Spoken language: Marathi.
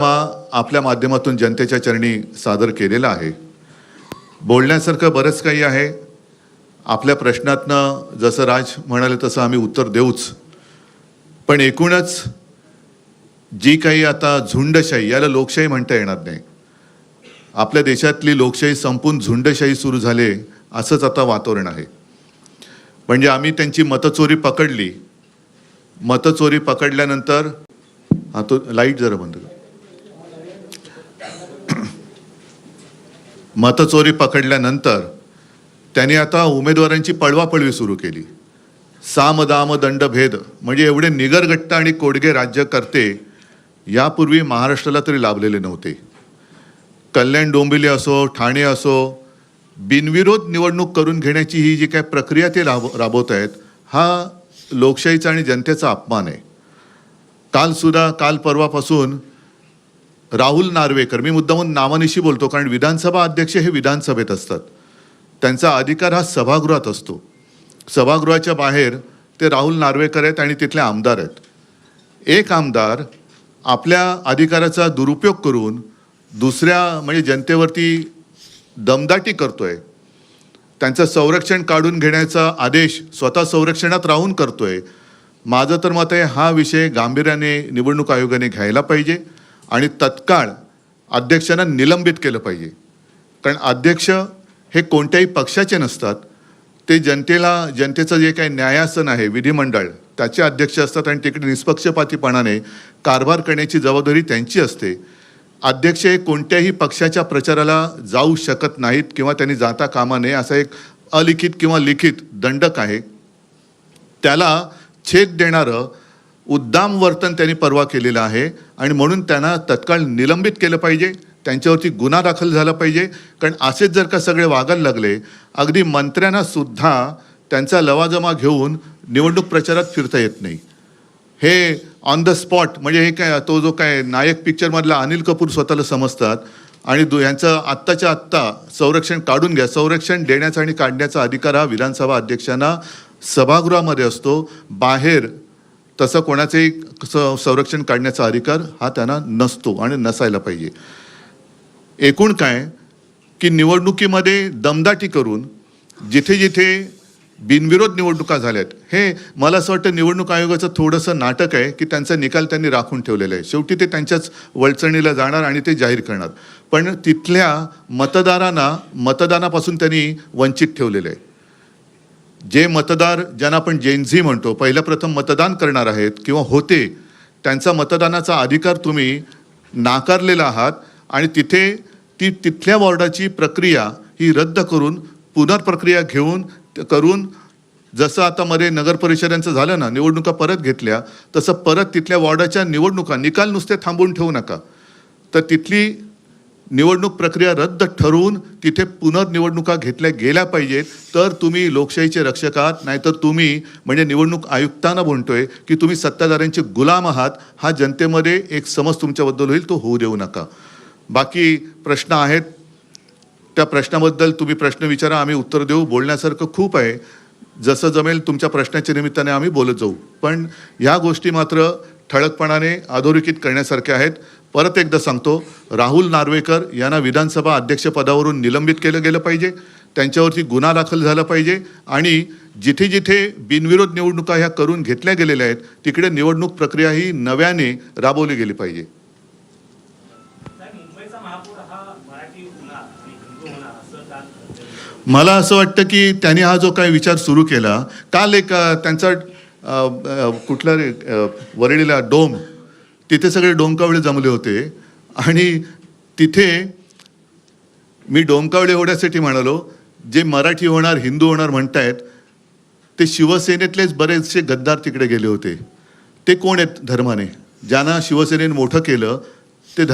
आपल्या माध्यमातून जनतेच्या चरणी सादर केलेला आहे। बोलण्यासारखं बरंच काही आहे। आपल्या प्रश्नातनं जसं राज म्हणाले तसं आम्ही उत्तर देऊच, पण एकूणच जी काही आता झुंडशाही, याला लोकशाही म्हणता येणार नाही। आपल्या देशातली लोकशाही संपून झुंडशाही सुरू झाले असंच आता वातावरण आहे। म्हणजे आम्ही त्यांची मतचोरी पकडली, मतचोरी पकडल्यानंतर हा तो लाईट जरा बंद कर। मतचोरी पकडल्यानंतर त्यांनी आता उमेदवारांची पळवापळवी सुरू केली। साम दाम दंड भेद म्हणजे एवढे निगरगट्टा आणि कोडगे राज्यकर्ते यापूर्वी महाराष्ट्राला तरी लाभलेले नव्हते। कल्याण डोंबिवली असो, ठाणे असो, बिनविरोध निवडणूक करून घेण्याची ही जी काय प्रक्रिया ते राबवत आहेत, हा लोकशाहीचा आणि जनतेचा अपमान आहे। काल परवापासून राहुल नार्वेकर, मी मुद्दामून नावानिशी बोलतो कारण विधानसभा अध्यक्ष हे विधानसभेत असतात, त्यांचा अधिकार हा सभागृहात असतो। सभागृहाच्या बाहेर ते राहुल नार्वेकर आहेत आणि तिथले आमदार आहेत। एक आमदार आपल्या अधिकाराचा दुरुपयोग करून दुसऱ्या म्हणजे जनतेवरती दमदाटी करतोय, त्यांचं संरक्षण काढून घेण्याचा आदेश स्वतः संरक्षणात राहून करतोय। माझं तर मत आहे हा विषय गांभीर्याने निवडणूक आयोगाने घ्यायला पाहिजे आणि तत्काळ अध्यक्षांना निलंबित केलं पाहिजे। कारण अध्यक्ष हे कोणत्याही पक्षाचे नसतात, ते जनतेचं जे काही न्यायासन आहे विधिमंडळ त्याचे अध्यक्ष असतात आणि तिकडे निष्पक्षपातीपणाने कारभार करण्याची जबाबदारी त्यांची असते। अध्यक्ष हे कोणत्याही पक्षाच्या प्रचाराला जाऊ शकत नाहीत किंवा त्यांनी जाता कामा नये असा एक अलिखित किंवा लिखित दंडक आहे। त्याला छेद देणारं उद्दाम वर्तन त्यांनी परवा केलेलं आहे आणि म्हणून त्यांना तत्काळ निलंबित केलं पाहिजे, त्यांच्यावरती गुन्हा दाखल झाला पाहिजे। कारण असेच जर का सगळे वागायला लागले, अगदी मंत्र्यांना सुद्धा त्यांचा लवाजमा घेऊन निवडणूक प्रचारात फिरता येत नाही। हे ऑन द स्पॉट म्हणजे हे काय तो जो काय नायक पिक्चरमधला अनिल कपूर स्वतःला समजतात आणि यांचं आत्ताच्या आत्ता संरक्षण काढून घ्या। संरक्षण देण्याचा आणि काढण्याचा अधिकार हा विधानसभा अध्यक्षांना सभागृहामध्ये असतो, बाहेर तसं कोणाचंही संरक्षण काढण्याचा अधिकार हा त्यांना नसतो आणि नसायला पाहिजे। एकूण काय की निवडणुकीमध्ये दमदाटी करून जिथे जिथे बिनविरोध निवडणुका झाल्यात, हे मला असं वाटतं निवडणूक आयोगाचं थोडंसं नाटक आहे की त्यांचा निकाल त्यांनी राखून ठेवलेला आहे। शेवटी ते त्यांच्याच वळचणीला जाणार आणि ते जाहीर करणार, पण तिथल्या मतदारांना मतदानापासून त्यांनी वंचित ठेवलेलं आहे। जे मतदार ज्यांना आपण जेनझी म्हणतो, पहिल्या प्रथम मतदान करणार आहेत किंवा होते, त्यांचा मतदानाचा अधिकार तुम्ही नाकारलेला आहात आणि तिथल्या वॉर्डाची प्रक्रिया ही रद्द करून पुनर्प्रक्रिया करून जसं आता मध्ये नगर परिषदांचं झालं ना, निवडणुका परत घेतल्या, तसं परत तिथल्या वॉर्डाच्या निवडणुका निकाल नुसते थांबवून ठेवू नका, तर तिथली निवडणूक प्रक्रिया रद्द ठरवून तिथे पुनर्निवडणुका घेतल्या गेल्या पाहिजेत। तर तुम्ही लोकशाहीचे रक्षक आहात, नाहीतर तुम्ही म्हणजे निवडणूक आयुक्तांना म्हणतोय की तुम्ही सत्ताधाऱ्यांचे गुलाम आहात। हा जनतेमध्ये एक समज तुमच्याबद्दल होईल, तो होऊ देऊ नका। बाकी प्रश्न आहेत, त्या प्रश्नाबद्दल तुम्ही प्रश्न विचारा, आम्ही उत्तर देऊ। बोलण्यासारखं खूप आहे, जसं जमेल तुमच्या प्रश्नाच्या निमित्ताने आम्ही बोलत जाऊ, पण ह्या गोष्टी मात्र ठळकपणाने अधोरेखित करण्यासारख्या आहेत। परत एकदा सांगतो, राहुल नार्वेकर यांना विधानसभा अध्यक्षपदावरून निलंबित केलं गेलं पाहिजे, त्यांच्यावरती गुन्हा दाखल झाला पाहिजे आणि जिथे जिथे बिनविरोध निवडणुका ह्या करून घेतल्या गेलेल्या आहेत तिकडे निवडणूक प्रक्रिया ही नव्याने राबवली गेली पाहिजे। मला असं वाटतं की त्यांनी हा जो काही विचार सुरू केला, काल एक त्यांचा कुठला रे वरळीला डोम, तिथे सगळे डोमकावळे जमले होते आणि तिथे मी डोमकावळे एवढ्यासाठी म्हणालो, जे मराठी होणार हिंदू होणार म्हणतायत ते शिवसेनेतलेच बरेचसे गद्दार तिकडे गेले होते। ते कोण आहेत धर्माने? ज्यांना शिवसेनेने मोठं केलं ते